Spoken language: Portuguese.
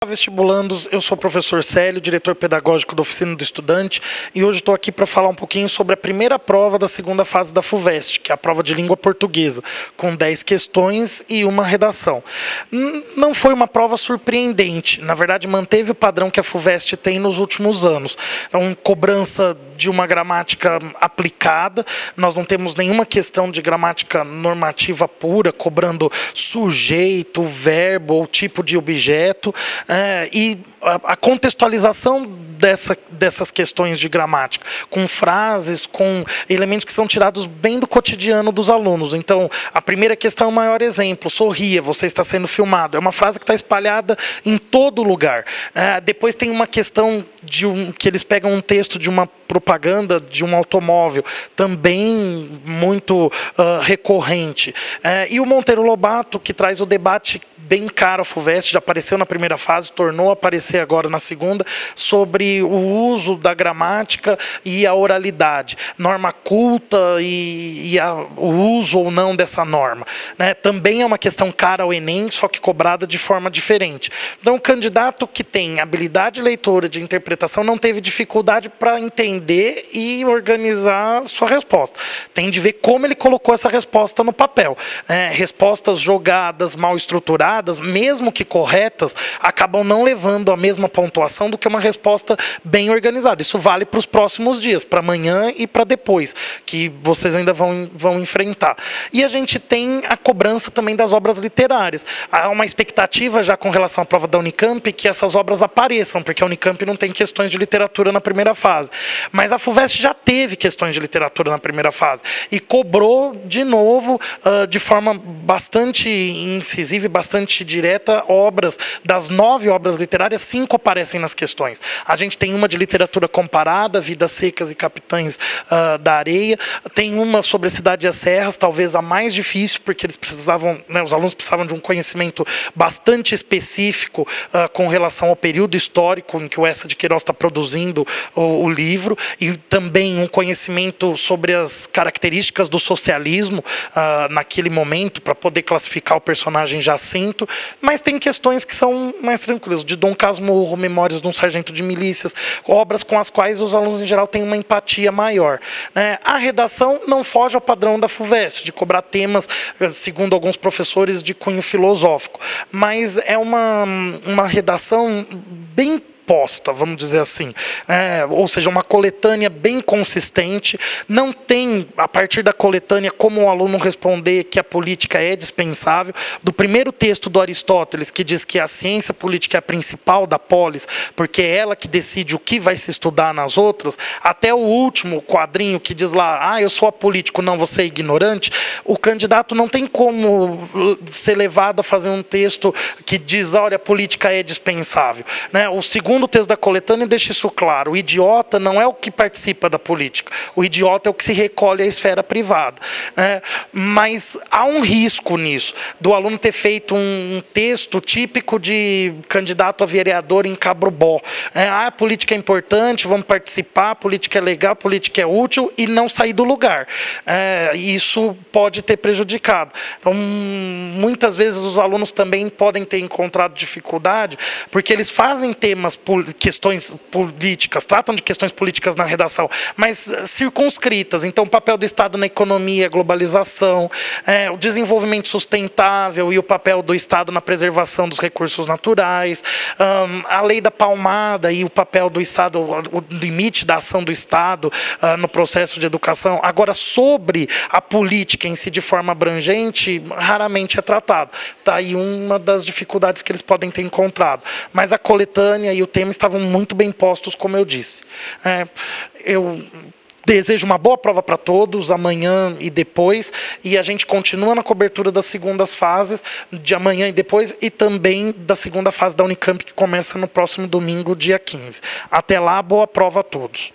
Vestibulandos, eu sou o professor Célio, diretor pedagógico da Oficina do Estudante, e hoje estou aqui para falar um pouquinho sobre a primeira prova da segunda fase da FUVEST, que é a prova de língua portuguesa, com 10 questões e uma redação. Não foi uma prova surpreendente, na verdade manteve o padrão que a FUVEST tem nos últimos anos. Então, cobrança de uma gramática aplicada, nós não temos nenhuma questão de gramática normativa pura, cobrando sujeito, verbo ou tipo de objeto, e a contextualização dessas questões de gramática, com frases, com elementos que são tirados bem do cotidiano dos alunos. Então, a primeira questão é o maior exemplo: sorria, você está sendo filmado. É uma frase que está espalhada em todo lugar. Depois tem uma questão que eles pegam um texto de uma propaganda de um automóvel, também muito recorrente. E o Monteiro Lobato, que traz o debate bem caro à FUVEST, já apareceu na primeira fase, tornou a aparecer agora na segunda, sobre o uso da gramática e a oralidade, norma culta e o uso ou não dessa norma. Também é uma questão cara ao Enem, só que cobrada de forma diferente. Então, o candidato que tem habilidade leitora de interpretação não teve dificuldade para entender e organizar sua resposta. Tem de ver como ele colocou essa resposta no papel. Respostas jogadas, mal estruturadas, mesmo que corretas, acabam não levando a mesma pontuação do que uma resposta bem organizada. Isso vale para os próximos dias, para amanhã e para depois, que vocês ainda vão enfrentar. E a gente tem a cobrança também das obras literárias. Há uma expectativa já com relação à prova da Unicamp que essas obras apareçam, porque a Unicamp não tem questões de literatura na primeira fase. Mas a FUVEST já teve questões de literatura na primeira fase e cobrou de novo, de forma bastante incisiva e bastante direta, obras. Das 9 obras literárias, 5 aparecem nas questões. A gente tem uma de literatura comparada, Vidas Secas e Capitães da Areia. Tem uma sobre a Cidade e as Serras, talvez a mais difícil, porque eles precisavam, os alunos precisavam de um conhecimento bastante específico com relação ao período histórico em que o Eça de Queiroz está produzindo o livro, e também um conhecimento sobre as características do socialismo naquele momento, para poder classificar o personagem Jacinto. Mas tem questões que são mais tranquilas, de Dom Casmurro, Memórias de um Sargento de Milícias, obras com as quais os alunos em geral têm uma empatia maior. A redação não foge ao padrão da FUVEST, de cobrar temas, segundo alguns professores, de cunho filosófico, mas é uma redação bem posta, vamos dizer assim, ou seja, uma coletânea bem consistente. Não tem, a partir da coletânea, como o aluno responder que a política é dispensável. Do primeiro texto do Aristóteles, que diz que a ciência política é a principal da polis, porque é ela que decide o que vai se estudar nas outras, até o último quadrinho que diz lá, eu sou apolítico, não, você é ignorante, o candidato não tem como ser levado a fazer um texto que diz, olha, a política é dispensável. O segundo texto da coletânea deixa isso claro: o idiota não é o que participa da política, o idiota é o que se recolhe à esfera privada. Mas há um risco nisso, do aluno ter feito um texto típico de candidato a vereador em Cabrobó. A política é importante, vamos participar, a política é legal, a política é útil, e não sair do lugar. Isso pode ter prejudicado. Então, muitas vezes os alunos também podem ter encontrado dificuldade, porque eles fazem temas, questões políticas, tratam de questões políticas na redação, mas circunscritas. Então, o papel do Estado na economia, a globalização, o desenvolvimento sustentável e o papel do Estado na preservação dos recursos naturais, a lei da palmada e o papel do Estado, o limite da ação do Estado no processo de educação. Agora, sobre a política em si, de forma abrangente, raramente é tratado. Está aí uma das dificuldades que eles podem ter encontrado. Mas a coletânea e o tema estavam muito bem postos, como eu disse. Eu desejo uma boa prova para todos, amanhã e depois, e a gente continua na cobertura das segundas fases, de amanhã e depois, e também da segunda fase da Unicamp, que começa no próximo domingo, dia 15. Até lá, boa prova a todos.